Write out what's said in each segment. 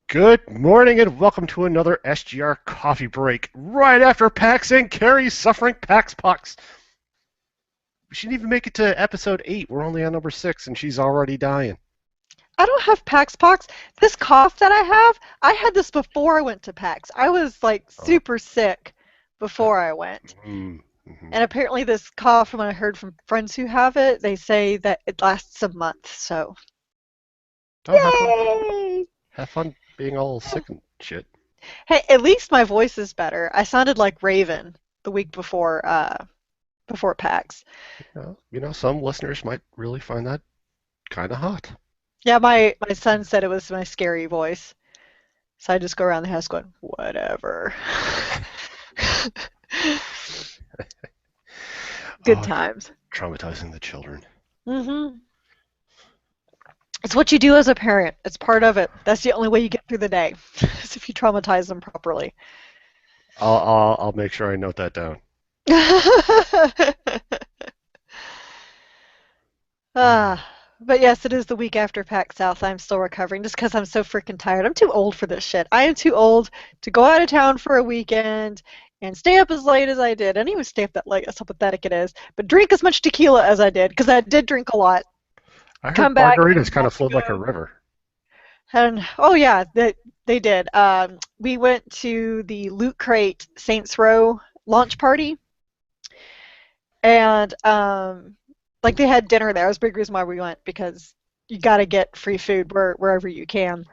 Good morning and welcome to another SGR Coffee Break. Right after PAX and Keri suffering PAX pox. We shouldn't even make it to episode 8. We're only on number 6 and she's already dying. I don't have PAX pox. This cough that I had this before I went to PAX. I was like Oh. super sick before I went. Mm-hmm. And apparently this cough, when I heard from friends who have it, they say that it lasts a month. So, Oh, have fun. yay! Have fun being all sick and shit. Hey, at least my voice is better. I sounded like Raven the week before PAX. Some listeners might really find that kind of hot. Yeah, my son said it was my scary voice. So I just go around the house going, whatever. Good Oh, times. traumatizing the children. Mm-hmm. It's what you do as a parent. It's part of it. That's the only way you get through the day, is if you traumatize them properly. I'll make sure I note that down. Ah, but yes, it is the week after PAX South. I'm still recovering just because I'm so freaking tired. I'm too old for this shit. I am too old to go out of town for a weekend and stay up as late as I did. I didn't even stay up that late. That's how pathetic it is. But drink as much tequila as I did because I did drink a lot. I heard Come back and margaritas kind have of to flowed like a go. river. And oh yeah, they did. We went to the Loot Crate Saints Row launch party, and like they had dinner there. That was a big reason why we went because you got to get free food wherever you can.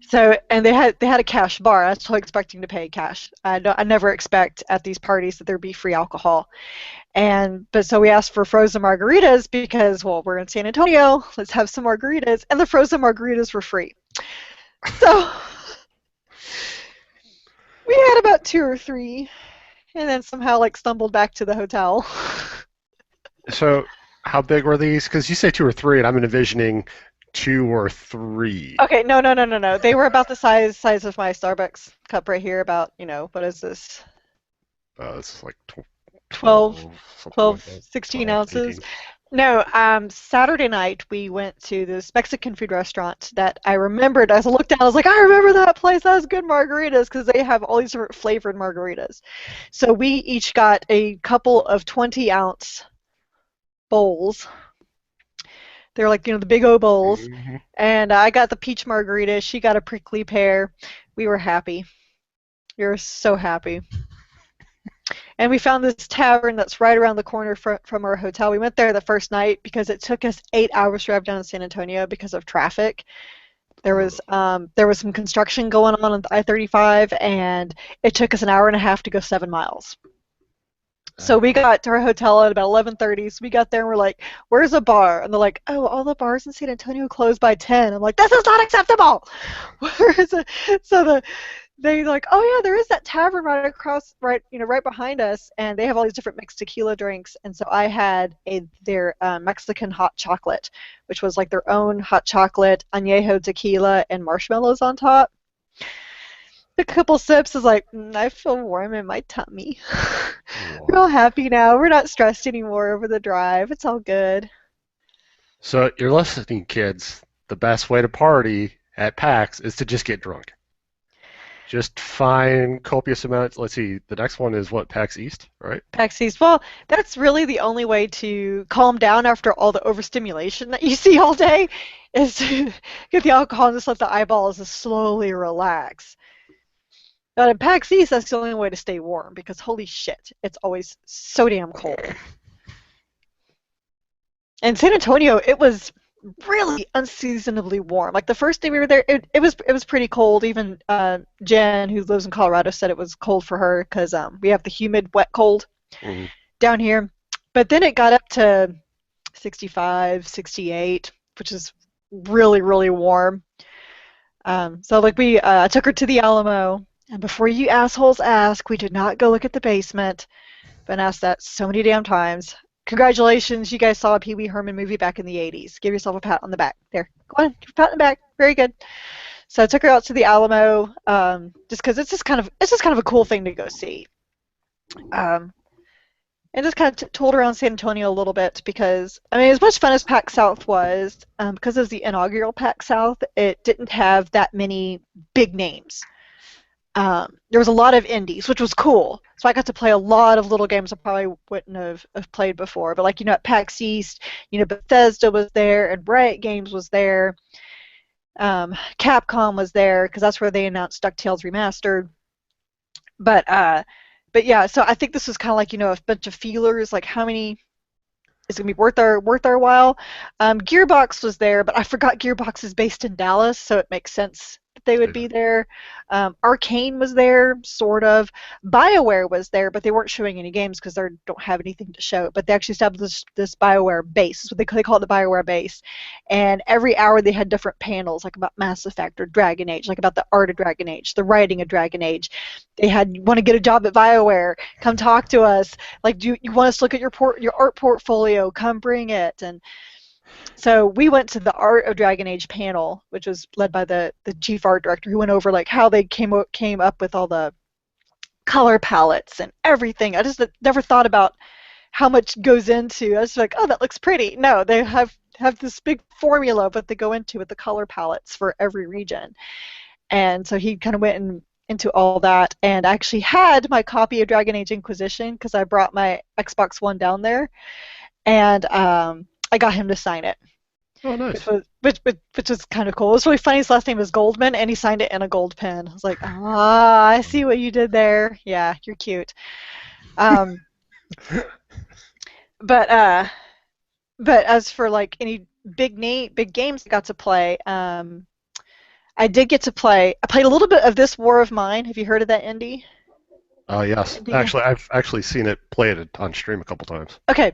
So and they had a cash bar. I was totally expecting to pay cash. I never expect at these parties that there'd be free alcohol. But so we asked for frozen margaritas because well we're in San Antonio. Let's have some margaritas, and the frozen margaritas were free. So we had about two or three, and then somehow like stumbled back to the hotel. So, how big were these? Because you say 2 or 3, and I'm envisioning 2 or 3. Okay, no, no, no, no, no. They were about the size of my Starbucks cup right here. About what is this? It's like 12, 12, something 12, like that. 16 12, ounces. 18. No, Saturday night we went to this Mexican food restaurant that I remembered. As I looked down, I was like, I remember that place. That was good margaritas because they have all these different flavored margaritas. So we each got a couple of 20-ounce bowls. They're like, the big O bowls. Hmm. And I got the peach margarita. She got a prickly pear. We were happy. We were so happy. And we found this tavern that's right around the corner from our hotel. We went there the first night because it took us 8 hours to drive down to San Antonio because of traffic. There was some construction going on the I-35, and it took us an hour and a half to go 7 miles. So we got to our hotel at about 11:30. So we got there and we're like, "Where's a bar?" And they're like, "Oh, all the bars in San Antonio close by 10." I'm like, "This is not acceptable." Where is it? So they like, "Oh yeah, there is that tavern right across, right behind us, and they have all these different mixed tequila drinks." And so I had their Mexican hot chocolate, which was like their own hot chocolate, añejo tequila, and marshmallows on top. A couple sips is like, I feel warm in my tummy. We're all Whoa. happy now. We're not stressed anymore over the drive. It's all good. So, you're listening, kids. The best way to party at PAX is to just get drunk. Just find copious amounts. Let's see, the next one is what? PAX East, right? PAX. Well, that's really the only way to calm down after all the overstimulation that you see all day is to get the alcohol and just let the eyeballs just slowly relax. But in PAX East, that's the only way to stay warm because holy shit, it's always so damn cold. In San Antonio, it was really unseasonably warm. Like the first day we were there, it was pretty cold. Even Jen, who lives in Colorado, said it was cold for her because we have the humid, wet cold Hmm. down here. But then it got up to 65, 68, which is really, really warm. So like I took her to the Alamo, and before you assholes ask, we did not go look at the basement. Been asked that so many damn times. Congratulations, you guys saw a Pee Wee Herman movie back in the 80s. Give yourself a pat on the back. There, go on, give a pat on the back. Very good. So I took her out to the Alamo, just because it's just kind of a cool thing to go see. Um, and just kind of toured around San Antonio a little bit because, I mean, as much fun as PAX South was, because it was the inaugural PAX South, it didn't have that many big names. There was a lot of indies, which was cool. So I got to play a lot of little games I probably wouldn't have played before. But like, at PAX East, Bethesda was there and Riot Games was there. Capcom was there because that's where they announced DuckTales Remastered. But yeah, so I think this was kind of like, a bunch of feelers, like how many is going to be worth our while. Gearbox was there, but I forgot Gearbox is based in Dallas, so it makes sense that they would Yeah. be there. Arcane was there, sort of. BioWare was there, but they weren't showing any games because they don't have anything to show. But they actually established this BioWare base. So they call it the BioWare base. And every hour they had different panels, like about Mass Effect or Dragon Age, like about the art of Dragon Age, the writing of Dragon Age. They had, want to get a job at BioWare, come talk to us. Like, do you want us to look at your art portfolio? Come bring it. And so we went to the Art of Dragon Age panel, which was led by the chief art director, who went over like how they came up with all the color palettes and everything. I just never thought about how much goes into. I was like, oh, that looks pretty. No, they have this big formula what they go into with the color palettes for every region. And so he kind of went into all that, and I actually had my copy of Dragon Age Inquisition because I brought my Xbox One down there, and I got him to sign it, Oh, which nice. was which was kind of cool. It was really funny. His last name is Goldman, and he signed it in a gold pen. I was like, ah, I see what you did there. Yeah, you're cute. Um, but but as for like any big games I got to play, I did get to play. I played a little bit of This War of Mine. Have you heard of that Yes. indie game? Actually, I've actually seen it played on stream a couple times. Okay,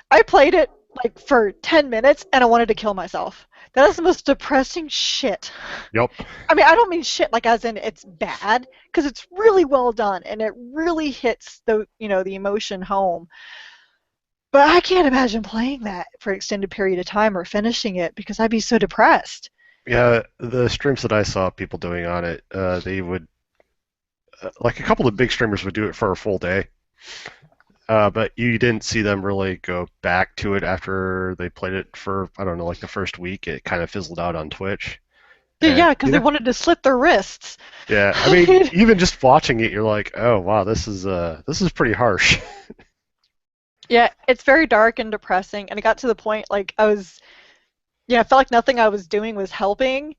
I played it like for 10 minutes and I wanted to kill myself. That is the most depressing shit. Yep. I mean, I don't mean shit like as in it's bad, because it's really well done and it really hits the emotion home. But I can't imagine playing that for an extended period of time or finishing it because I'd be so depressed. Yeah, the streams that I saw people doing on it, they would like a couple of big streamers would do it for a full day, but you didn't see them really go back to it after they played it for, I don't know, like the first week. It kind of fizzled out on Twitch. And Yeah, because they wanted to slit their wrists. yeah, I mean, even just watching it, you're like, oh wow, this is pretty harsh. Yeah, it's very dark and depressing, and it got to the point like I felt like nothing I was doing was helping.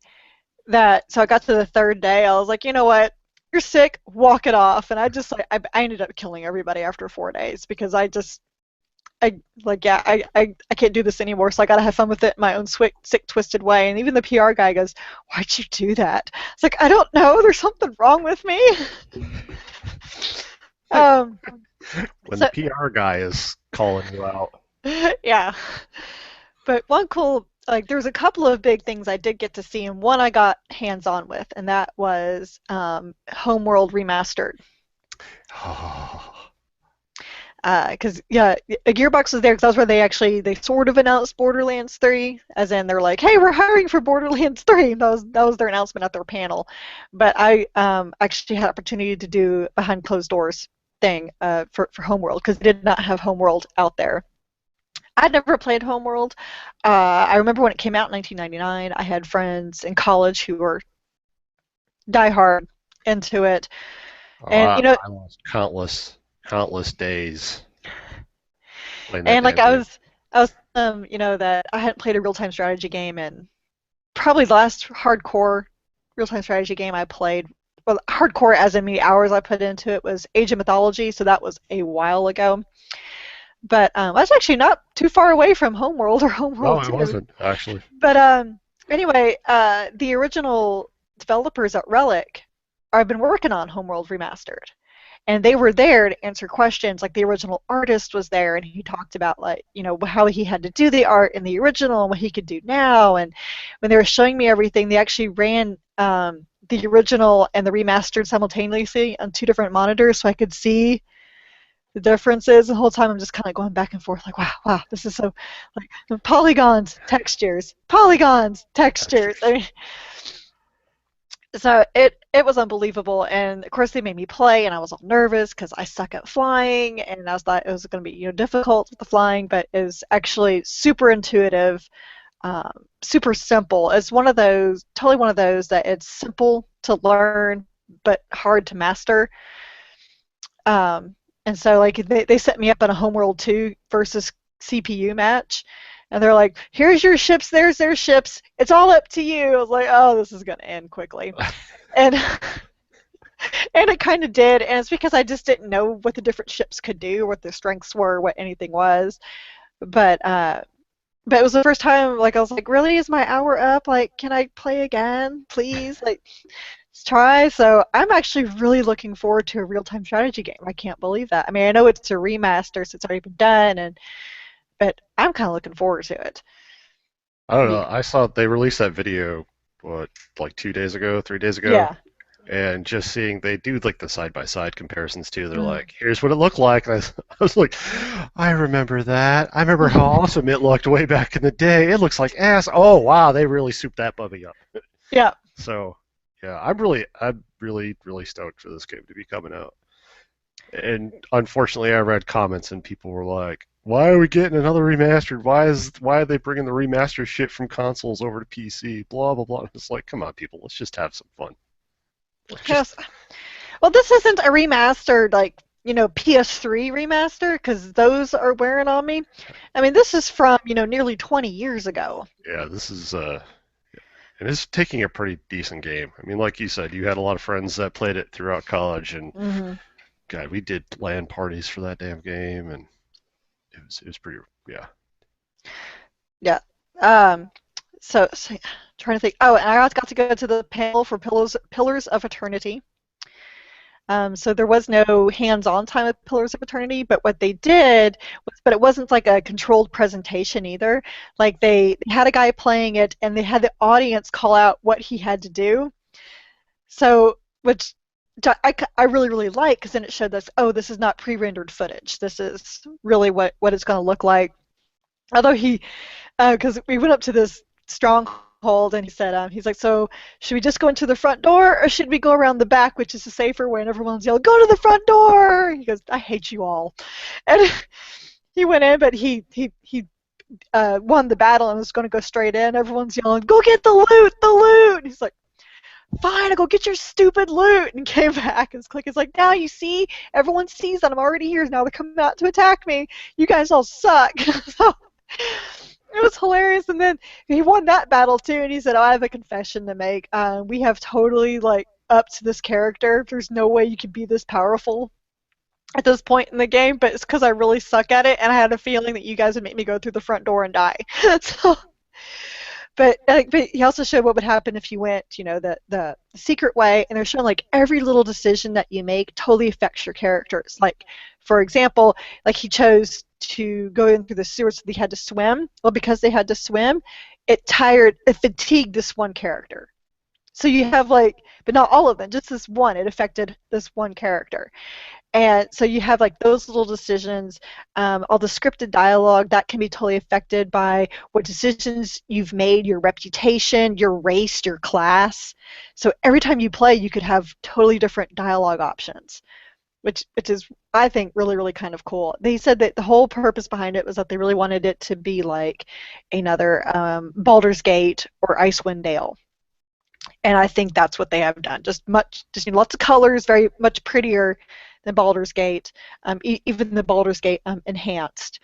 So I got to the third day, I was like, you know what? You're sick, walk it off. And I just like I ended up killing everybody after 4 days because I like yeah, I can't do this anymore, so I gotta have fun with it in my own sick, twisted way. And even the PR guy goes, why'd you do that? It's like, I don't know, there's something wrong with me. um When the so PR guy is calling you out. yeah. But one cool, like, there was a couple of big things I did get to see, and one I got hands-on with, and that was Homeworld Remastered. Because yeah, a Gearbox was there because that's where they sort of announced Borderlands 3, as in they're like, hey, we're hiring for Borderlands 3. That was their announcement at their panel. But I actually had opportunity to do behind closed doors thing for Homeworld because they did not have Homeworld out there. I'd never played Homeworld. I remember when it came out in 1999. I had friends in college who were diehard into it, Oh, and I lost countless days playing that and like damn I game. was, I was, that I hadn't played a real-time strategy game, and probably the last hardcore real-time strategy game I played, well, hardcore as in many hours I put into it, was Age of Mythology. So that was a while ago. But I was actually not too far away from Homeworld or No, Homeworld it 2. wasn't actually. But anyway, the original developers at Relic have been working on Homeworld Remastered, and they were there to answer questions. Like the original artist was there, and he talked about like how he had to do the art in the original and what he could do now. And when they were showing me everything, they actually ran the original and the remastered simultaneously on two different monitors, so I could see the differences. The whole time I'm just kind of going back and forth, like, wow, this is so, like, polygons, textures. I mean, so it was unbelievable. And of course, they made me play, and I was all nervous because I suck at flying, and I was thought it was going to be difficult with the flying, but it was actually super intuitive, super simple. It's one of those, totally one of those that it's simple to learn but hard to master. And so like they set me up in a Homeworld 2 versus CPU match. And they're like, here's your ships, there's their ships. It's all up to you. I was like, oh, this is going to end quickly. And and it kind of did. And it's because I just didn't know what the different ships could do, what their strengths were, what anything was. But it was the first time, like, I was like, really, is my hour up? Like, can I play again, please? Like, let's try. So I'm actually really looking forward to a real-time strategy game. I can't believe that. I mean, I know it's a remaster, so it's already been done, but I'm kind of looking forward to it. I don't know. Be- I saw they released that video, what, like 2 days ago, 3 days ago, Yeah. and just seeing they do like the side by side comparisons too. They're Mm. like, here's what it looked like, and I was like, I remember that. I remember how awesome it looked way back in the day. It looks like ass. Oh wow, they really souped that puppy up. Yeah. So yeah, I'm really stoked for this game to be coming out. And unfortunately, I read comments and people were like, "Why are we getting another remastered? Why are they bringing the remastered shit from consoles over to PC? Blah blah blah." It's like, come on, people, let's just have some fun. Let's just Yes. Well, this isn't a remastered, like, PS3 remaster, because those are wearing on me. I mean, this is from, nearly 20 years ago. yeah, this is and it's taking a pretty decent game. I mean, like you said, you had a lot of friends that played it throughout college, and Hmm. God, we did LAN parties for that damn game, and it was pretty yeah. Yeah. Um, so trying to think. Oh, and I also got to go to the panel for Pillars of Eternity. So there was no hands-on time with Pillars of Eternity, but what they did was, but it wasn't like a controlled presentation either. Like they had a guy playing it, and they had the audience call out what he had to do. So, which I really, really like, because then it showed us, oh, this is not pre-rendered footage. This is really what it's going to look like. Although because we went up to this stronghold, and he said, he's like, so should we just go into the front door, or should we go around the back, which is the safer way? And everyone's yelling, go to the front door. He goes, I hate you all. And he went in, but he won the battle and was going to go straight in. Everyone's yelling, go get the loot, the loot. And he's like, fine, I'll go get your stupid loot. And came back. And Click is like, now you see, everyone sees that I'm already here. Now they're coming out to attack me. You guys all suck. So it was hilarious. And then he won that battle too. And he said, oh, I have a confession to make. We have totally like upped this character. There's no way you could be this powerful at this point in the game, but it's because I really suck at it, and I had a feeling that you guys would make me go through the front door and die. So, but he also showed what would happen if you went, the secret way, and they're showing like every little decision that you make totally affects your characters. Like, for example, like he chose to go in through the sewers, so they had to swim. Well, because they had to swim, it fatigued this one character. So you have like, but not all of them, just this one. It affected this one character. And so you have like those little decisions, all the scripted dialogue that can be totally affected by what decisions you've made, your reputation, your race, your class. So every time you play, you could have totally different dialogue options, which is, I think, really, really kind of cool. They said that the whole purpose behind it was that they really wanted it to be like another Baldur's Gate or Icewind Dale. And I think that's what they have done. Just lots of colors, very much prettier than Baldur's Gate, even the Baldur's Gate enhanced.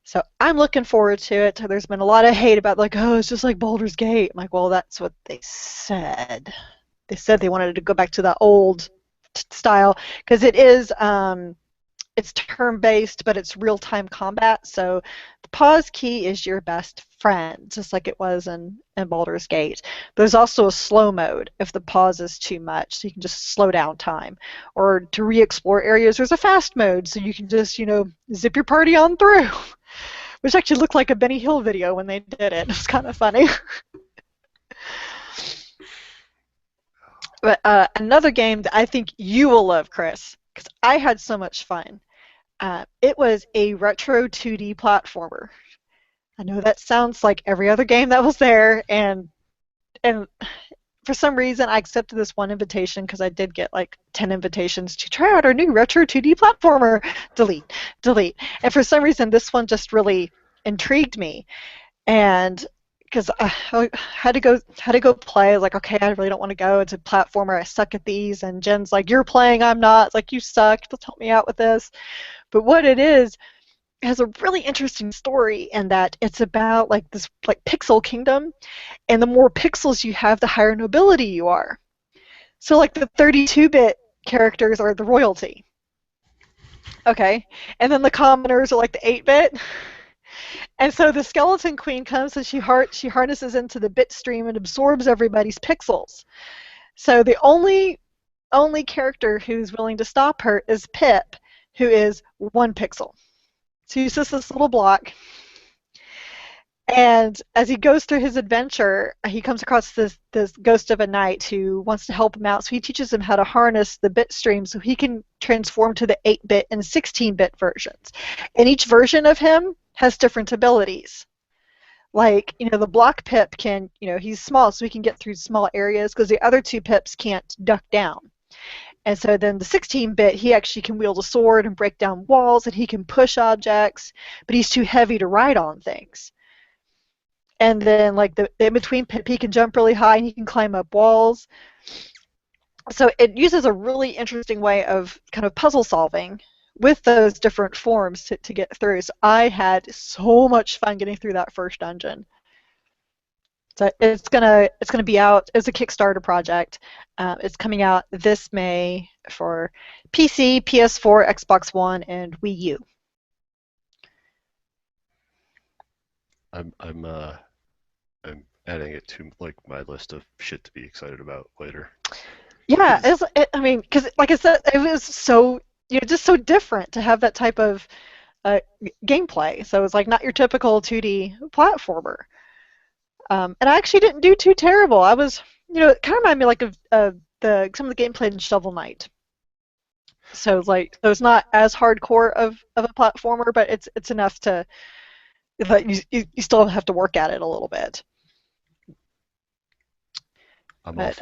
So I'm looking forward to it. There's been a lot of hate about like, oh, it's just like Baldur's Gate. I'm like, well, that's what they said. They said they wanted to go back to the old style, because it's turn-based, but it's real-time combat. So the pause key is your best friend, just like it was in Baldur's Gate. There's also a slow mode if the pause is too much, so you can just slow down time. Or to re-explore areas, there's a fast mode, so you can just, zip your party on through. Which actually looked like a Benny Hill video when they did it. It's kind of funny. But another game that I think you will love, Chris, because I had so much fun. It was a retro 2D platformer. I know that sounds like every other game that was there, and for some reason, I accepted this one invitation because I did get like 10 invitations to try out our new retro 2D platformer. Delete, delete. And for some reason, this one just really intrigued me. And because I had to go play. I was like, okay, I really don't want to go. It's a platformer. I suck at these. And Jen's like, you're playing. I'm not. It's like, you suck. Let's help me out with this. But what it is, it has a really interesting story in that it's about like this like pixel kingdom, and the more pixels you have, the higher nobility you are. So like the 32-bit characters are the royalty. Okay. And then the commoners are like the 8-bit. And so the Skeleton Queen comes and she harnesses into the bit stream and absorbs everybody's pixels. So the only character who's willing to stop her is Pip, who is 1 pixel. So he's just this little block. And as he goes through his adventure, he comes across this ghost of a knight who wants to help him out. So he teaches him how to harness the bit stream so he can transform to the 8-bit and 16-bit versions. And each version of him has different abilities. Like, the block Pip can, he's small, so he can get through small areas because the other 2 Pips can't duck down. And so then the 16-bit, he actually can wield a sword and break down walls, and he can push objects, but he's too heavy to ride on things. And then, like, the in-between Pip, he can jump really high, and he can climb up walls. So it uses a really interesting way of kind of puzzle solving with those different forms to get through. So I had so much fun getting through that first dungeon. So it's gonna be out as a Kickstarter project. It's coming out this May for PC, PS4, Xbox One, and Wii U. I'm adding it to like my list of shit to be excited about later. Yeah, I mean, because like I said, it was so just so different to have that type of gameplay. So it's like not your typical 2D platformer. And I actually didn't do too terrible. I was, it kind of reminded me like of some of the gameplay in Shovel Knight. So it's not as hardcore of a platformer, but it's enough to that you still have to work at it a little bit. But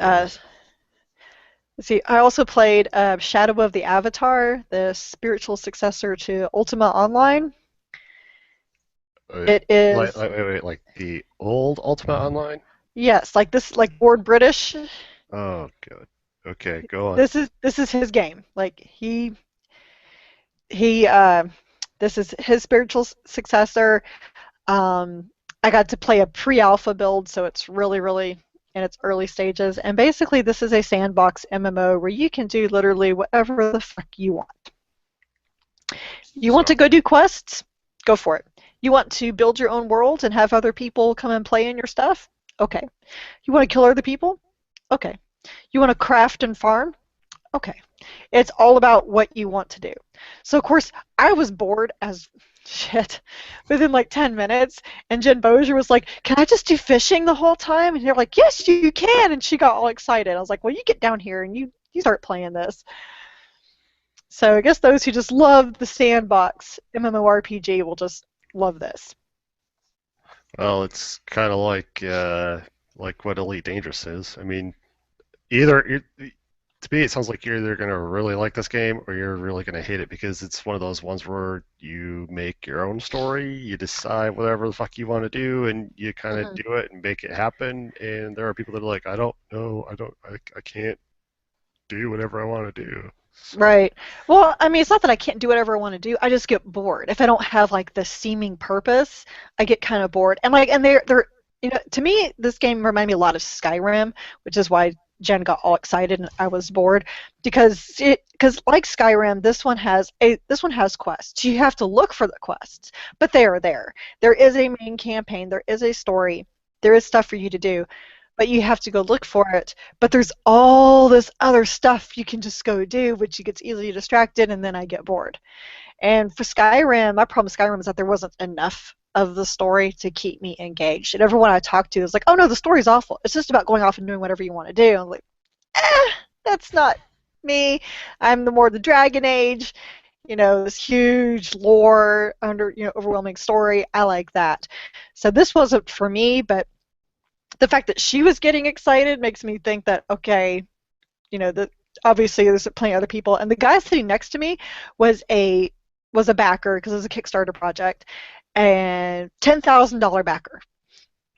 let's see, I also played Shadow of the Avatar, the spiritual successor to Ultima Online. It is wait, like the old Ultima Online? yes, like this, like Board British. Oh, good. Okay, go on. This is his game. Like he this is his spiritual successor. I got to play a pre-alpha build, so it's really in its early stages. And basically, this is a sandbox MMO where you can do literally whatever the fuck you want. You want to go do quests? Go for it. You want to build your own world and have other people come and play in your stuff? Okay. You want to kill other people? Okay. You want to craft and farm? Okay. It's all about what you want to do. So, of course, I was bored as shit within like 10 minutes, and Jen Bozier was like, can I just do fishing the whole time? And they're like, yes, you can. And she got all excited. I was like, well, you get down here and you start playing this. So I guess those who just love the sandbox MMORPG will just love this. Well, it's kind of like what Elite Dangerous is. I mean, to me, it sounds like you're either going to really like this game or you're really going to hate it because it's one of those ones where you make your own story, you decide whatever the fuck you want to do, and you kind of do it and make it happen. And there are people that are like, I don't know, I can't do whatever I want to do. So. Right. Well, I mean, it's not that I can't do whatever I want to do. I just get bored. If I don't have like the seeming purpose, I get kind of bored. And they're to me, this game reminded me a lot of Skyrim, which is why Jen got all excited and I was bored because like Skyrim, this one has quests. You have to look for the quests, but they are there. There is a main campaign. There is a story. There is stuff for you to do. But you have to go look for it. But there's all this other stuff you can just go do, which you get easily distracted, and then I get bored. And for Skyrim, my problem with Skyrim is that there wasn't enough of the story to keep me engaged. And everyone I talked to is like, oh no, the story's awful. It's just about going off and doing whatever you want to do. I'm like, that's not me. I'm the Dragon Age, this huge lore, overwhelming story. I like that. So this wasn't for me, but the fact that she was getting excited makes me think that, okay, that obviously there's plenty of other people. And the guy sitting next to me was a backer because it was a Kickstarter project, and $10,000 backer.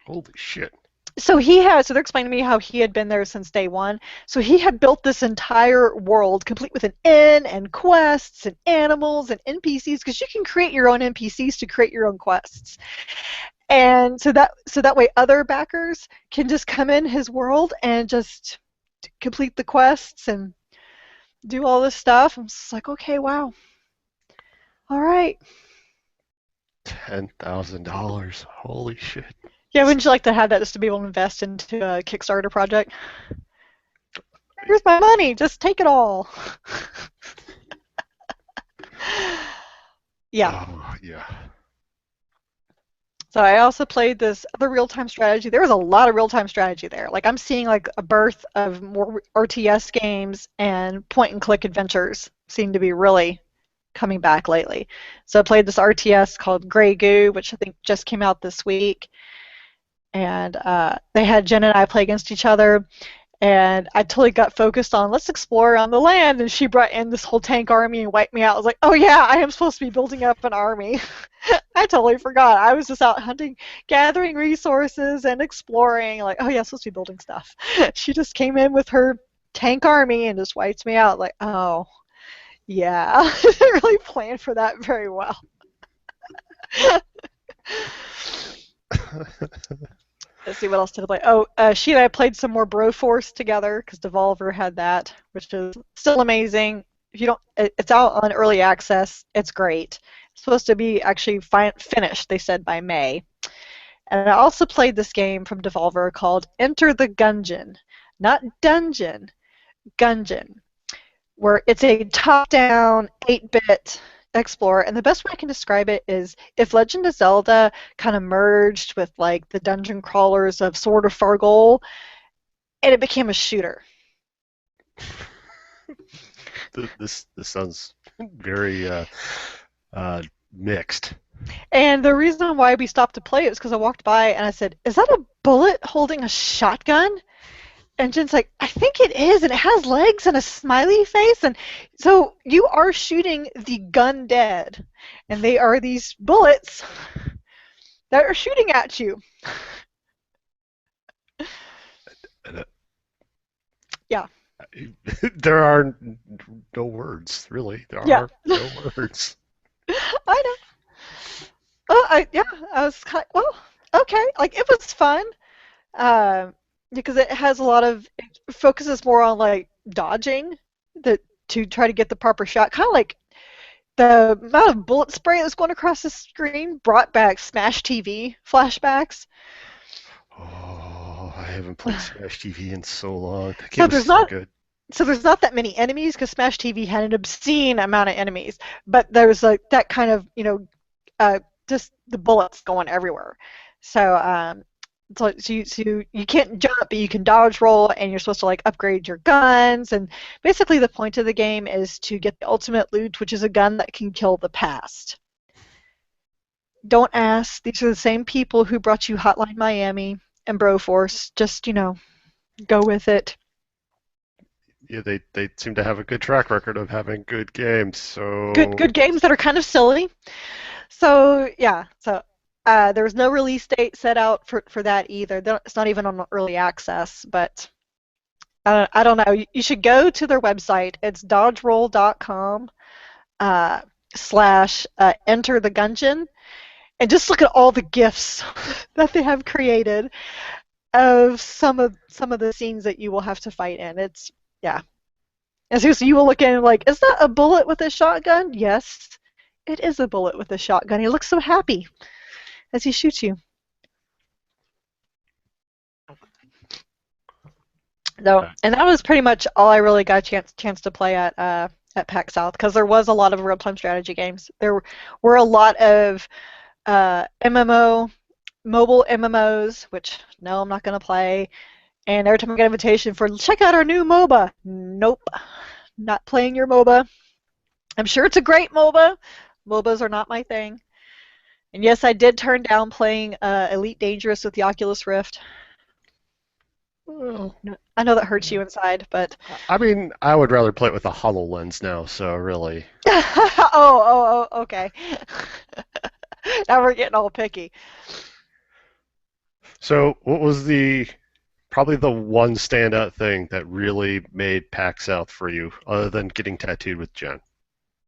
Holy shit. So they're explaining to me how he had been there since day one. So he had built this entire world complete with an inn and quests and animals and NPCs, because you can create your own NPCs to create your own quests. And so that way other backers can just come in his world and just complete the quests and do all this stuff. I'm just like, okay, wow. All right. $10,000. Holy shit. Yeah, wouldn't you like to have that just to be able to invest into a Kickstarter project? Here's my money. Just take it all. Yeah. Oh, yeah. So I also played this other real-time strategy. There was a lot of real-time strategy there. Like, I'm seeing like a birth of more RTS games, and point-and-click adventures seem to be really coming back lately. So I played this RTS called Grey Goo, which I think just came out this week. And they had Jen and I play against each other, and I totally got focused on let's explore on the land, and she brought in this whole tank army and wiped me out. I was like, oh yeah, I am supposed to be building up an army. I totally forgot. I was just out hunting, gathering resources and exploring. Like, oh yeah, I'm supposed to be building stuff. She just came in with her tank army and just wiped me out. Like, oh yeah, I didn't really plan for that very well. Let's see, what else did I play? Oh, she and I played some more Broforce together because Devolver had that, which is still amazing. If you don't, it's out on early access. It's great. It's supposed to be actually finished, they said, by May. And I also played this game from Devolver called Enter the Gungeon, not Dungeon, Gungeon, where it's a top-down 8-bit explorer, and the best way I can describe it is if Legend of Zelda kind of merged with like the dungeon crawlers of Sword of Fargol, and it became a shooter. This sounds very mixed. And the reason why we stopped to play it was because I walked by and I said, "Is that a bullet holding a shotgun?" And Jen's like, I think it is, and it has legs and a smiley face. And so you are shooting the gun dead, and they are these bullets that are shooting at you. Yeah. There are no words, really. There Yeah. are no words. I know. Yeah, I was kind of, well, okay. Like, it was fun. Because it has it focuses more on like dodging to try to get the proper shot. Kind of like the amount of bullet spray that's going across the screen brought back Smash TV flashbacks. Oh, I haven't played Smash TV in so long. That So game was there's so not good. so there's not that many enemies because Smash TV had an obscene amount of enemies, but there's like that kind of uh, just the bullets going everywhere. So you can't jump, but you can dodge roll, and you're supposed to like upgrade your guns. And basically, the point of the game is to get the ultimate loot, which is a gun that can kill the past. Don't ask. These are the same people who brought you Hotline Miami and Broforce. Just go with it. Yeah, they seem to have a good track record of having good games. So Good games that are kind of silly. So yeah. So there was no release date set out for that either. It's not even on early access, but I don't know. You should go to their website. It's dodgeroll.com slash enter the gungeon, and just look at all the GIFs that they have created of some of the scenes that you will have to fight in. It's yeah. And so you will look in like, is that a bullet with a shotgun? Yes, it is a bullet with a shotgun. He looks so happy as he shoots you. So, and that was pretty much all I really got a chance to play at PAX South, because there was a lot of real-time strategy games. There were a lot of mobile MMOs, which no, I'm not going to play. And every time I get an invitation for check out our new MOBA, nope, not playing your MOBA. I'm sure it's a great MOBA. MOBAs are not my thing. And yes, I did turn down playing Elite Dangerous with the Oculus Rift. Well, I know that hurts yeah. you inside, but I mean, I would rather play it with a HoloLens now, so really. okay. Now we're getting all picky. So, what was probably the one standout thing that really made PAX South for you, other than getting tattooed with Jen?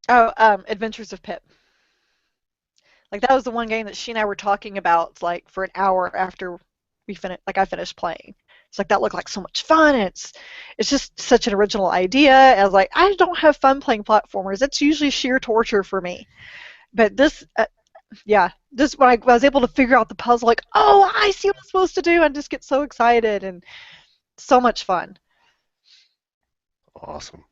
Oh, Adventures of Pip. Like that was the one game that she and I were talking about like for an hour after we finished. Like I finished playing. It's like that looked like so much fun. It's just such an original idea. I was like, I don't have fun playing platformers. It's usually sheer torture for me. But this, yeah, this when I was able to figure out the puzzle, like, oh, I see what I'm supposed to do, and just get so excited and so much fun. Awesome.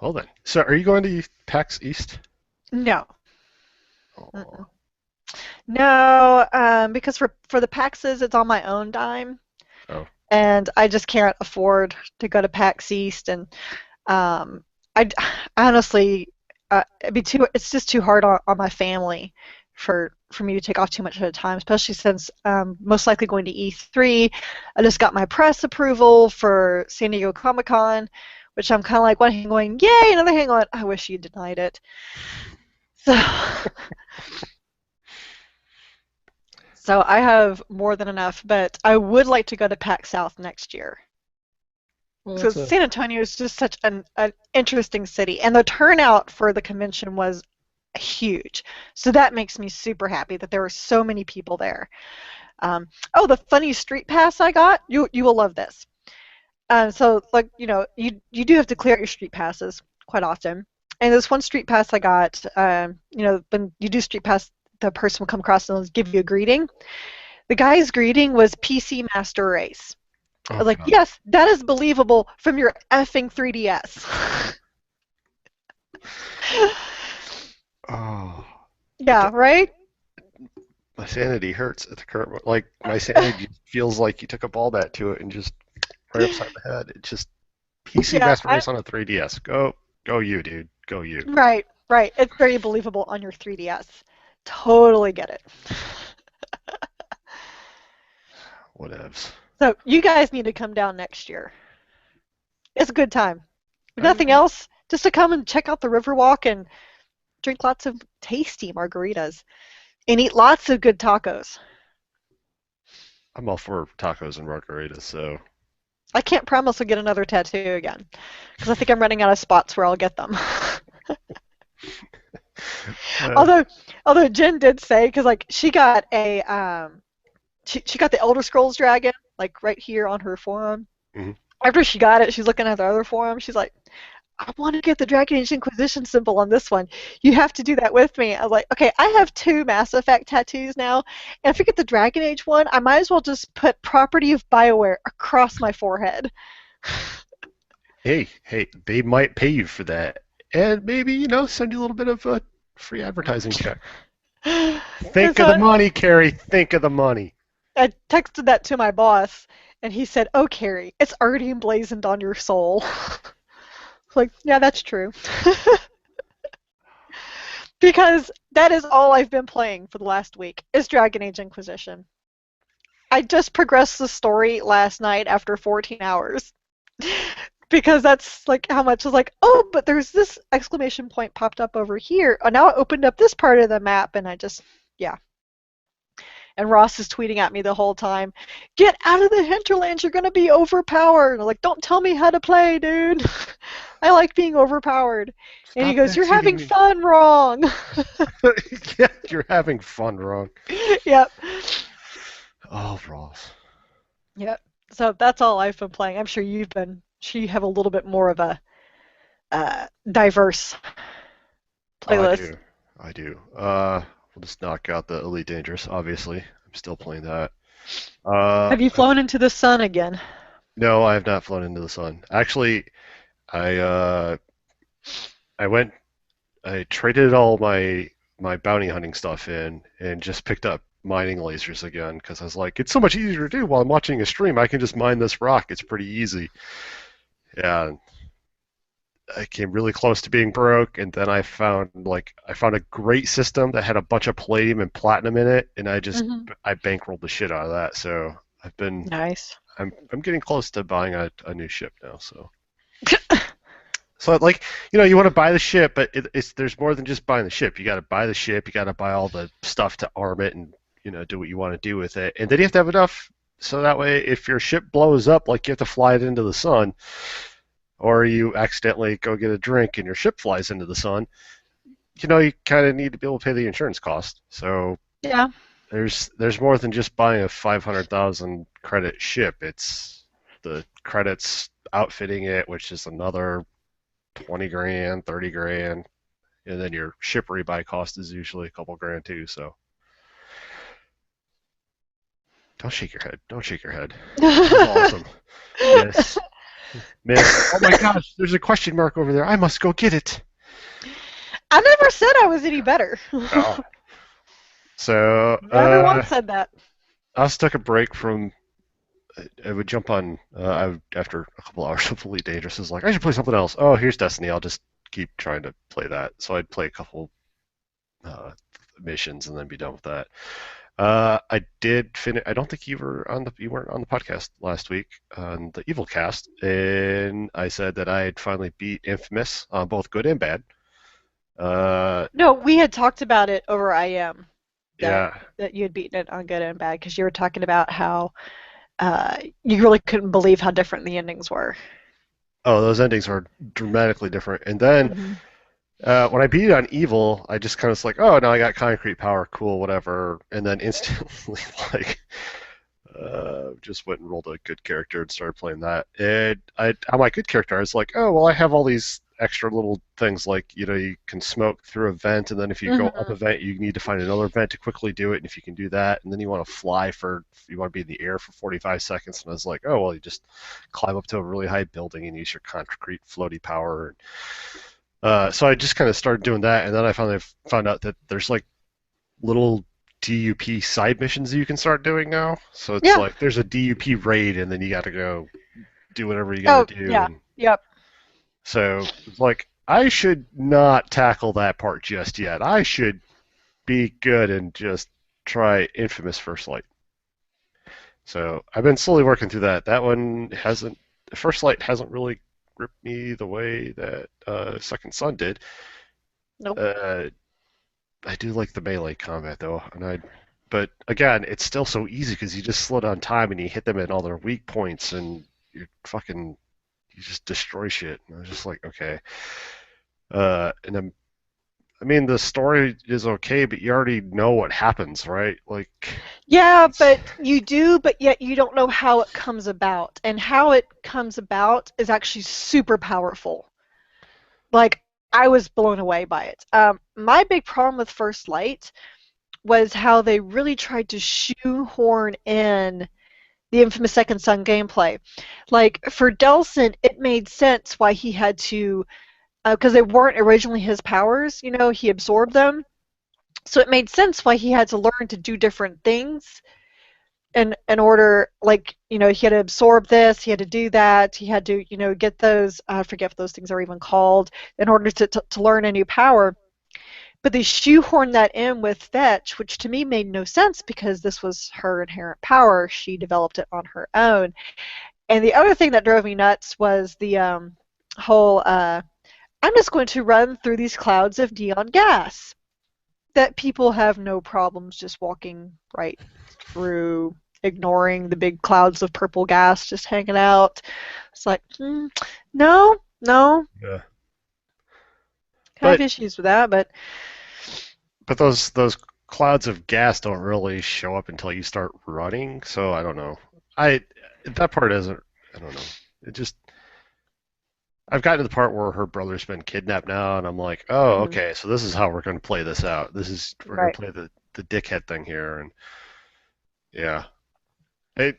Well then, so are you going to PAX East? No. Oh, Mm-mm. No, because for the PAXs, it's on my own dime, oh, and I just can't afford to go to PAX East, and um, I honestly, it'd be too. It's just too hard on my family for me to take off too much at a time, especially since most likely going to E3. I just got my press approval for San Diego Comic Con, which I'm kind of like one hand going, yay, another hand going, I wish you denied it. So. So I have more than enough, but I would like to go to PAX South next year. well, that's Because a San Antonio is just such an interesting city, and the turnout for the convention was huge. So that makes me super happy that there were so many people there. Oh, the funny street pass I got, you will love this. So like you do have to clear out your street passes quite often. And this one street pass I got, when you do street pass, the person will come across and they'll give you a greeting. The guy's greeting was PC Master Race. I oh was like, god. yes, that is believable from your effing 3DS. Oh, it, Yeah, right? my sanity hurts at the current. Like my sanity feels like you took a ball bat to it and just right upside the head. It's just PC Yeah, Master Race on a 3DS. Go you, dude. Go you. right, right. It's very believable on your 3DS. Totally get it. Whatevs. So you guys need to come down next year. It's a good time. If I, nothing else, just to come and check out the Riverwalk and drink lots of tasty margaritas and eat lots of good tacos. I'm all for tacos and margaritas, so I can't promise I'll get another tattoo again because I think I'm running out of spots where I'll get them. uh, although, although Jen did say because like she got the Elder Scrolls dragon like right here on her forearm. mhm. After she got it, she's looking at the other forearm. She's like, I want to get the Dragon Age Inquisition symbol on this one. You have to do that with me. I was like, okay, I have two Mass Effect tattoos now, and if I get the Dragon Age one, I might as well just put property of BioWare across my forehead. Hey, they might pay you for that, and maybe send you a little bit of a free advertising check. And Think of the so money, Carrie. Think of the money. I texted that to my boss, and he said, "Oh, Keri, it's already emblazoned on your soul." Like, yeah, that's true. Because that is all I've been playing for the last week is Dragon Age Inquisition. I just progressed the story last night after 14 hours. Because that's like how much is like, oh, but there's this exclamation point popped up over here. Oh, now I opened up this part of the map, and yeah. And Ross is tweeting at me the whole time, get out of the hinterlands, you're going to be overpowered. And I'm like, don't tell me how to play, dude. I like being overpowered. And he Stop goes, you're backseating having me. fun wrong. Yeah, you're having fun, wrong. Yep. Oh, Ross. Yep. So that's all I've been playing. I'm sure you have a little bit more of a diverse Oh, I playlist. do. I do. We'll just knock out the Elite Dangerous, obviously. I'm still playing that. Uh, Have you flown into the sun again? no, I have not flown into the sun. Actually, I uh, I went, I traded all my bounty hunting stuff in and just picked up mining lasers again because I was like, it's so much easier to do while I'm watching a stream. I can just mine this rock. It's pretty easy. Yeah, I came really close to being broke, and then I found a great system that had a bunch of palladium and platinum in it, and Hmm. I bankrolled the shit out of that. So I've been Nice. I'm getting close to buying a new ship now. So like you want to buy the ship, but it's there's more than just buying the ship. You got to buy the ship. You got to buy all the stuff to arm it and do what you want to do with it. And then you have to have enough so that way if your ship blows up, like you have to fly it into the sun, or you accidentally go get a drink and your ship flies into the sun, you kind of need to be able to pay the insurance cost. So Yeah. there's more than just buying a 500,000 credit ship. It's the credits outfitting it, which is another 20 grand, 30 grand, and then your ship rebuy cost is usually a couple grand too. So don't shake your head. Don't shake your head. This is awesome. Miss, miss. Oh my gosh, there's a question mark over there. I must go get it. I never said I was any better. Oh. So Never once said that. I also took a break from. I would jump on. After a couple hours of Elite Dangerous, I was like, I should play something else. Oh, here's Destiny. I'll just keep trying to play that. So I'd play a couple missions and then be done with that. I did finish. I don't think you weren't on the podcast last week on the Evil Cast, and I said that I had finally beat Infamous on both good and bad. No, we had talked about it over IM that Yeah. that you had beaten it on good and bad because you were talking about how you really couldn't believe how different the endings were. Oh, those endings are dramatically different. And then Hmm. when I beat it on Evil, I just kind of was like, oh, now I got concrete power, cool, whatever. And then instantly, like, just went and rolled a good character and started playing that. And on my good character, I was like, oh, well, I have all these extra little things like, you can smoke through a vent, and then if you go up Hmm. a vent, you need to find another vent to quickly do it. And if you can do that, and then you want to you want to be in the air for 45 seconds. And I was like, oh, well, you just climb up to a really high building and use your concrete floaty power. So I just kind of started doing that, and then I finally found out that there's like little DUP side missions that you can start doing now. So it's Yeah. like there's a DUP raid, and then you got to go do whatever you got to Oh, do. yeah. And Yep. so it's like I should not tackle that part just yet. I should be good and just try Infamous First Light. So I've been slowly working through that. That one hasn't. First Light hasn't really gripped me the way that Second Son did. Nope. Uh, I do like the melee combat though, but again, it's still so easy because you just slow down time and you hit them at all their weak points, and you just destroy shit. And I was just like, okay. And then I mean, the story is okay, but you already know what happens, right? Like, Yeah, it's but you do, but yet you don't know how it comes about. And how it comes about is actually super powerful. Like, I was blown away by it. My big problem with First Light was how they really tried to shoehorn in the infamous Second Son gameplay. Like, for Delson, it made sense why he had to, because they weren't originally his powers, he absorbed them. So it made sense why he had to learn to do different things in order, like, he had to absorb this, he had to do that, he had to, get those, I forget what those things are even called, in order to learn a new power. But they shoehorned that in with Fetch, which to me made no sense because this was her inherent power. She developed it on her own. And the other thing that drove me nuts was the whole I'm just going to run through these clouds of neon gas that people have no problems just walking right through, ignoring the big clouds of purple gas just hanging out. It's like, no, no, yeah. kind of But issues with that, but those clouds of gas don't really show up until you start running. So I don't know. I that part isn't. I don't know. It just I've gotten to the part where her brother's been kidnapped now, and I'm like, oh, mhm, okay, so this is how we're going to play this out. We're going right. to play the dickhead thing here, and yeah, I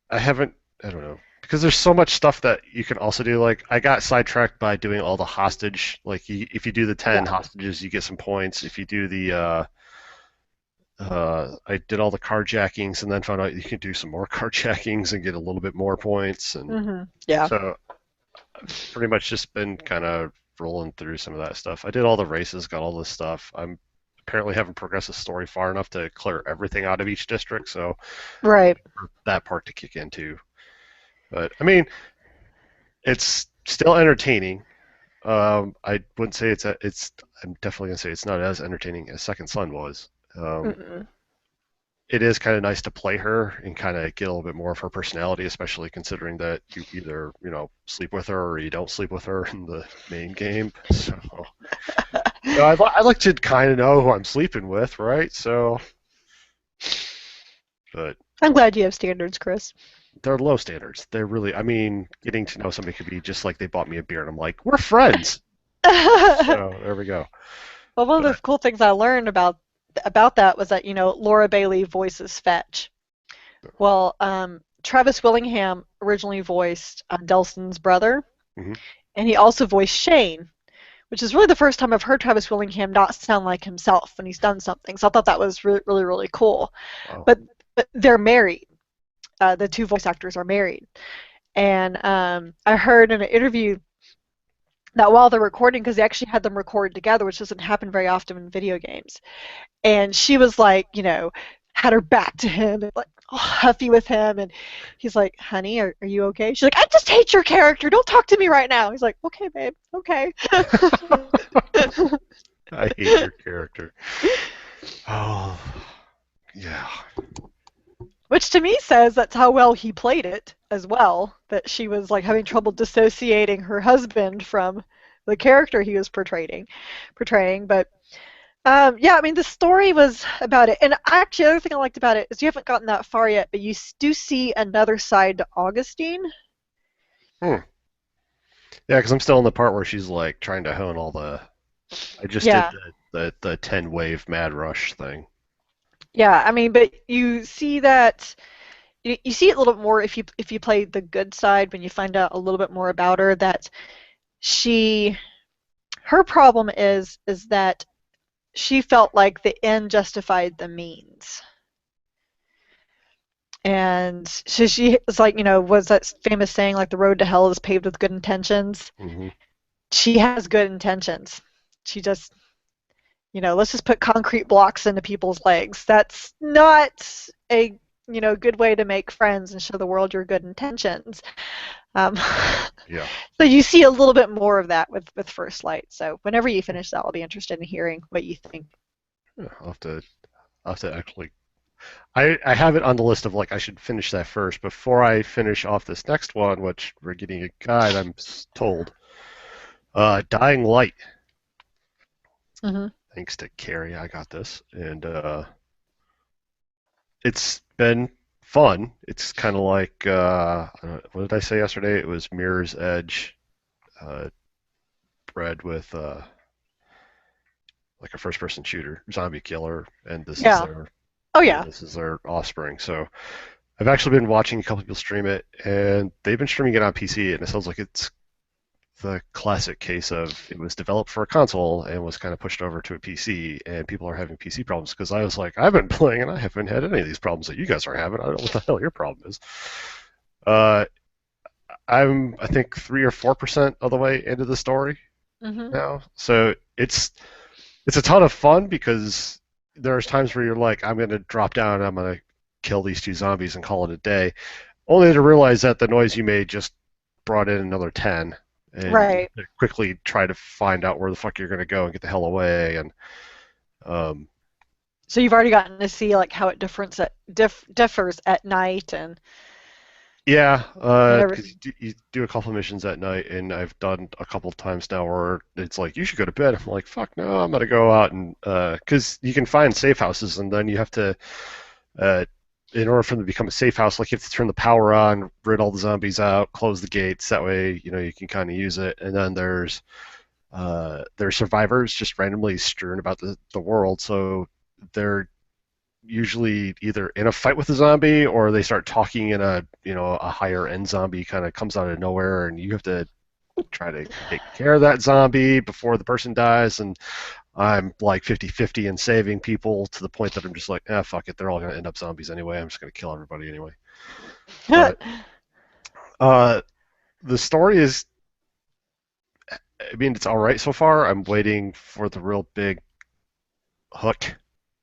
I haven't I don't know because there's so much stuff that you can also do. Like I got sidetracked by doing all the hostage. Like if you do the 10 Yeah. hostages, you get some points. If you do I did all the carjackings and then found out you can do some more carjackings and get a little bit more points, and Yeah. so pretty much just been kind of rolling through some of that stuff. I did all the races, got all this stuff. apparently haven't progressed the story far enough to clear everything out of each district, so Right. for that part to kick in too. But I mean, it's still entertaining. I wouldn't say it's. I'm definitely gonna say it's not as entertaining as Second Son was. Um, Mm-mm. it is kind of nice to play her and kind of get a little bit more of her personality, especially considering that you either sleep with her or you don't sleep with her in the main game. So I like to kind of know who I'm sleeping with, right? So, but I'm glad you have standards, Chris. they're low standards. They're really. I mean, getting to know somebody could be just like they bought me a beer and I'm like, we're friends. So there we go. Well, one of But the cool things I learned about that was that, Laura Bailey voices Fetch. Well, Travis Willingham originally voiced Delson's brother, mhm. and he also voiced Shane, which is really the first time I've heard Travis Willingham not sound like himself when he's done something. So I thought that was really, really, really cool. Wow. But they're married. The two voice actors are married. And I heard in an interview that while they're recording, because they actually had them record together, which doesn't happen very often in video games, and she was like, had her back to him and like all huffy with him, and he's like, honey, are you okay? She's like, I just hate your character, don't talk to me right now. He's like, okay, babe, okay. I hate your character. Oh, yeah. Which to me says that's how well he played it as well, that she was like having trouble dissociating her husband from the character he was portraying. But yeah, I mean, the story was about it. And actually, the other thing I liked about it is you haven't gotten that far yet, but you do see another side to Augustine. Hmm. Yeah, because I'm still in the part where she's like trying to hone all the. I just did Yeah, the 10 wave mad rush thing. yeah. I mean, but you see that you see it a little bit more if you play the good side when you find out a little bit more about her. That she her problem is that she felt like the end justified the means. And so she was like, was that famous saying, like, the road to hell is paved with good intentions? Hmm. She has good intentions. She just, let's just put concrete blocks into people's legs. That's not a, good way to make friends and show the world your good intentions. Um, Yeah. so you see a little bit more of that with First Light. So whenever you finish that, I'll be interested in hearing what you think. Yeah, I'll have to actually. I have it on the list of like I should finish that first before I finish off this next one, which we're getting a guide. Told. Dying Light. Hmm. Thanks to Keri, I got this, and it's been fun. It's kind of like what did I say yesterday? It was Mirror's Edge, uh, bred with like a first-person shooter, zombie killer, and Yeah. Oh, yeah. this is their offspring. So I've actually been watching a couple people stream it, and they've been streaming it on PC, and it sounds like it's the classic case of it was developed for a console and was kind of pushed over to a PC, and people are having PC problems because I was like, I've been playing and I haven't had any of these problems that you guys are having. I don't know what the hell your problem is. Uh, I think 3 or 4% of the way into the story Hmm. now, so it's a ton of fun because there's times where you're like, I'm gonna drop down and I'm gonna kill these two zombies and call it a day, only to realize that the noise you made just brought in another 10, and you Right. have to quickly try to find out where the fuck you're gonna go and get the hell away. And um, So you've already gotten to see like how it differs at night and yeah, because everything. you do a couple of missions at night, and I've done a couple of times now where it's like you should go to bed. I'm like, fuck no, I'm gonna go out and because you can find safe houses, and then you have to uh, in order for them to become a safe house, like you have to turn the power on, rid all the zombies out, close the gates. That way, you can kind of use it. And then there's survivors just randomly strewn about the world. So they're usually either in a fight with a zombie or they start talking in a higher end zombie kind of comes out of nowhere, and you have to try to take care of that zombie before the person dies. And I'm like 50-50 in saving people to the point that I'm just like, fuck it, they're all gonna end up zombies anyway. I'm just gonna kill everybody anyway. But uh, the story is, I mean, it's all right so far. I'm waiting for the real big hook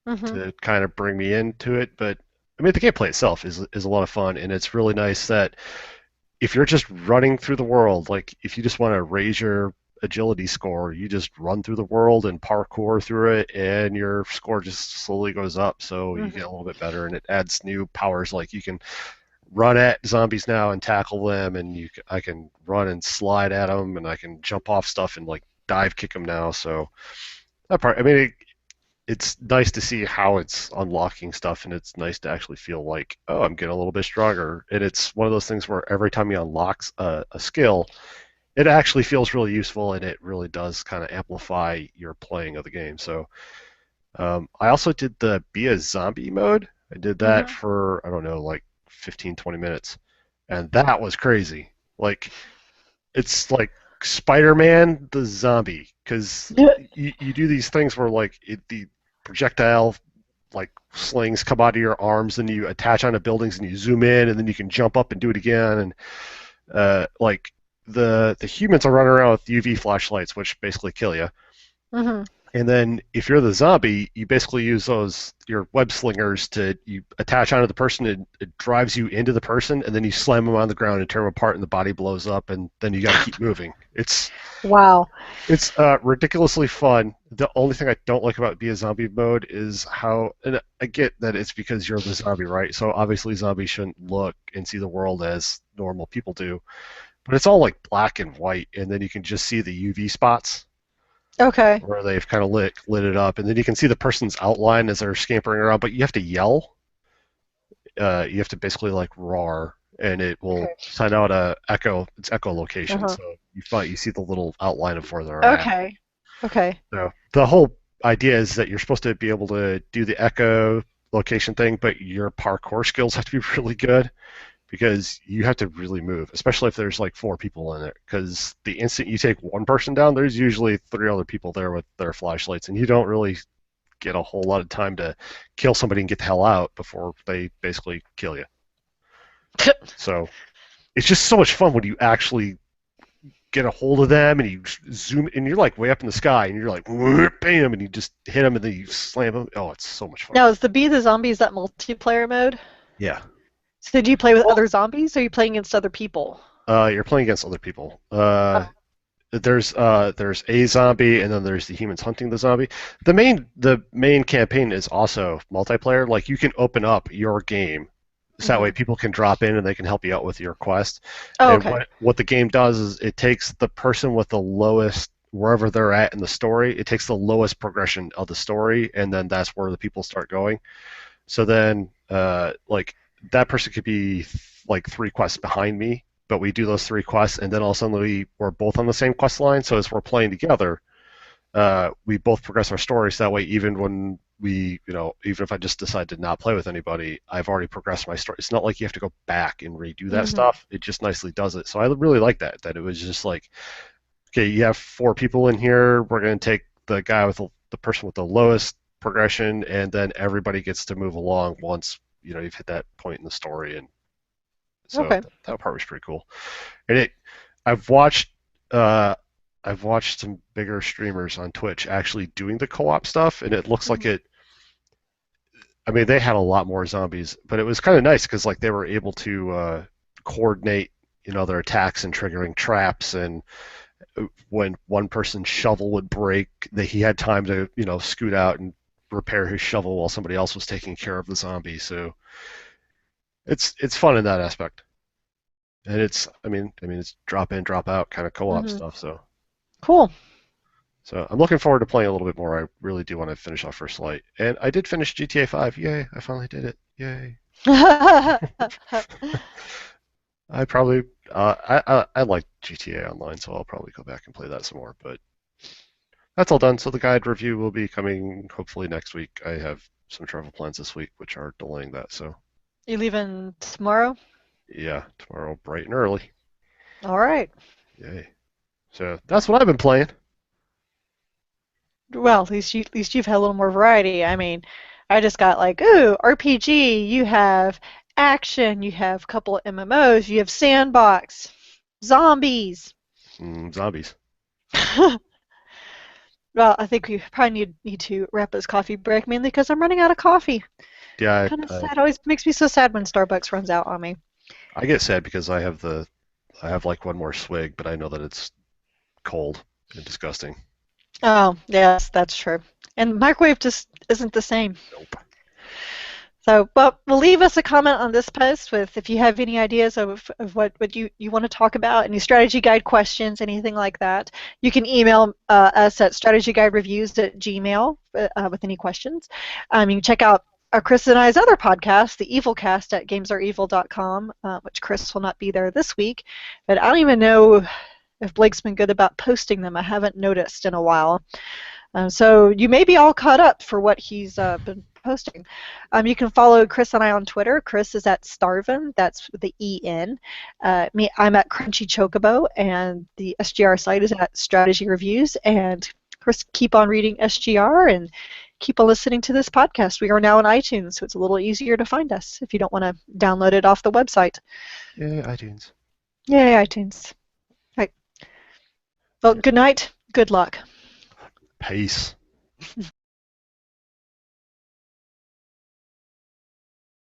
Mhm. to kind of bring me into it. But I mean, the gameplay itself is a lot of fun, and it's really nice that if you're just running through the world, like if you just want to raise your agility score, you just run through the world and parkour through it, and your score just slowly goes up. So you get a Mhm. little bit better, and it adds new powers. Like you can run at zombies now and tackle them, and I can run and slide at them, and I can jump off stuff and like dive kick them now. So that part, I mean, it's nice to see how it's unlocking stuff, and it's nice to actually feel like, oh, I'm getting a little bit stronger. And it's one of those things where every time you unlock a skill, it actually feels really useful, and it really does kind of amplify your playing of the game. So I also did the be a zombie mode. I did that Mhm. for, I don't know, like 15, 20 minutes. And that was crazy. Like, it's like Spider-Man the zombie, because you do these things where, like, the projectile, like, slings come out of your arms, and you attach onto buildings, and you zoom in, and then you can jump up and do it again. And, like, the humans are running around with UV flashlights, which basically kill you. Mhm. And then if you're the zombie, you basically use those your web slingers to you attach onto the person, and it drives you into the person, and then you slam them on the ground and tear them apart, and the body blows up, and then you got to keep moving. Wow. It's ridiculously fun. The only thing I don't like about be a zombie mode is how, and I get that it's because you're the zombie, right? So obviously zombies shouldn't look and see the world as normal people do, but it's all like black and white, and then you can just see the UV spots Okay. where they've kind of lit it up, and then you can see the person's outline as they're scampering around. But you have to yell. You have to basically like roar, and it will Okay. send out a echo. It's echolocation, Uh-huh. so you see the little outline of where they're at. Okay. Okay. So the whole idea is that you're supposed to be able to do the echo location thing, but your parkour skills have to be really good because you have to really move, especially if there's like four people in it. Because the instant you take one person down, there's usually three other people there with their flashlights, and you don't really get a whole lot of time to kill somebody and get the hell out before they basically kill you. So it's just so much fun when you actually get a hold of them and you zoom and you're like way up in the sky and you're like bam and you just hit them and then you slam them. Oh, it's so much fun. Now, is the Be the Zombies that multiplayer mode? Yeah. So do you play with Well, other zombies or are you playing against other people? you're playing against other people. Oh, There's a zombie and then there's the humans hunting the zombie. The main campaign is also multiplayer. Like you can open up your game so that way mhm. people can drop in and they can help you out with your quest. Oh, And okay. what the game does is it takes the person with the lowest wherever they're at in the story, it takes the lowest progression of the story, and then that's where the people start going. So then, like that person could be like three quests behind me, but we do those three quests, and then all of a sudden we're both on the same quest line. So as we're playing together, we both progress our stories. That way, even when even if I just decide to not play with anybody, I've already progressed my story. It's not like you have to go back and redo that Mhm. stuff. It just nicely does it. So I really like that. That it was just like, okay, you have four people in here. We're going to take the guy with the person with the lowest progression, and then everybody gets to move along once you've hit that point in the story. And so Okay. that part was pretty cool. And I've watched uh, I've watched some bigger streamers on Twitch actually doing the co-op stuff, and it looks like Mhm. it. I mean, they had a lot more zombies, but it was kind of nice because like they were able to coordinate, their attacks and triggering traps, and when one person's shovel would break, that he had time to scoot out and repair his shovel while somebody else was taking care of the zombie. So it's fun in that aspect, and it's drop in, drop out kind of co-op Mhm. stuff. Cool. So I'm looking forward to playing a little bit more. I really do want to finish off First Light, and I did finish GTA 5. Yay! I finally did it. Yay! I probably I like GTA Online, so I'll probably go back and play that some more. But that's all done. So the guide review will be coming hopefully next week. I have some travel plans this week, which are delaying that. So You leaving tomorrow? yeah, tomorrow bright and early. All right. Yay! So that's what I've been playing. Well, at least you've had a little more variety. I mean, I just got like, ooh, RPG, you have action, you have a couple of MMOs, you have sandbox, zombies. Zombies. Well, I think we probably need to wrap this coffee break mainly because I'm running out of coffee. Yeah, Kind of sad. Always makes me so sad when Starbucks runs out on me. I get sad because I have like one more swig, but I know that it's cold and disgusting. Oh, yes, that's true. And microwave just isn't the same. Nope. So, well, leave us a comment on this post with if you have any ideas of what you want to talk about, any strategy guide questions, anything like that. You can email us at strategyguidereviews@gmail with any questions. You can check out Chris and I's other podcast, the Evil Cast at gamesareevil.com, which Chris will not be there this week. But I don't even know if Blake's been good about posting them. I haven't noticed in a while. So you may be all caught up for what he's been posting. You can follow Chris and I on Twitter. Chris is at Starvin, that's with the E-N. I'm at Crunchy Chocobo, and the SGR site is at Strategy Reviews. And Chris, keep on reading SGR and keep on listening to this podcast. We are now on iTunes, so it's a little easier to find us if you don't want to download it off the website. Yay, iTunes. Yay, iTunes. Right. Well, good night. Good luck. Peace.